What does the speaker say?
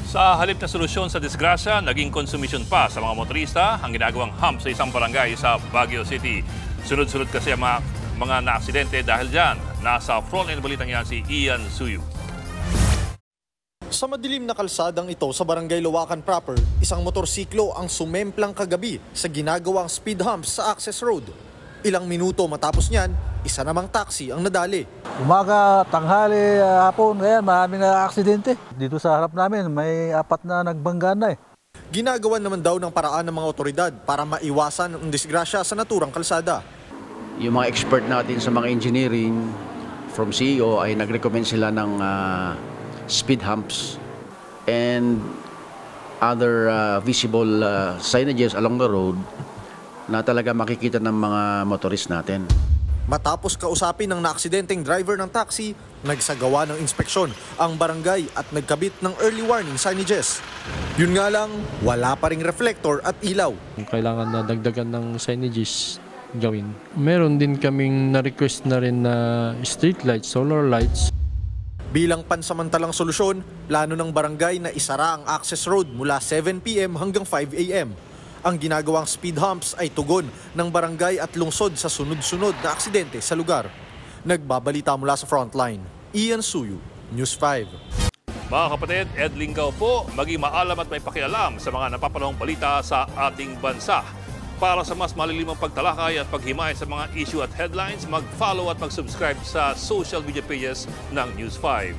Sa halip na solusyon sa disgrasya, naging konsumisyon pa sa mga motorista ang ginagawang hump sa isang barangay sa Baguio City. Sunod-sunod kasi ang mga na-aksidente dahil dyan. Nasa frontline balitang yan si Ian Suyu. Sa madilim na kalsadang ito sa Barangay Lawakan proper, isang motorsiklo ang sumemplang kagabi sa ginagawang speed hump sa access road. Ilang minuto matapos niyan, isa namang taxi ang nadali. Umaga, tanghali, hapon, ngayon maraming aksidente. Dito sa harap namin, may 4 na nagbangga na eh. Ginagawan naman daw ng paraan ng mga otoridad para maiwasan ang disgrasya sa naturang kalsada. Yung mga expert natin sa mga engineering from CEO ay nag-recommend sila ng speed humps and other visible signages along the road na talaga makikita ng mga motorist natin. Matapos kausapin ng naaksidenteng driver ng taxi, nagsagawa ng inspeksyon ang barangay at nagkabit ng early warning signages. Yun nga lang, wala pa ring reflector at ilaw. Kailangan na dagdagan ng signages gawin. Meron din kaming na-request na rin na street lights, solar lights. Bilang pansamantalang solusyon, plano ng barangay na isara ang access road mula 7 p.m. hanggang 5 a.m. Ang ginagawang speed humps ay tugon ng barangay at lungsod sa sunod-sunod na aksidente sa lugar. Nagbabalita mula sa frontline, Ian Suyu, News 5. Mga kapatid, Ed Lingaw po, maging maalam at may pakialam sa mga napapanahong balita sa ating bansa. Para sa mas malilimang pagtalakay at paghimay sa mga issue at headlines, mag-follow at mag-subscribe sa social media pages ng News 5.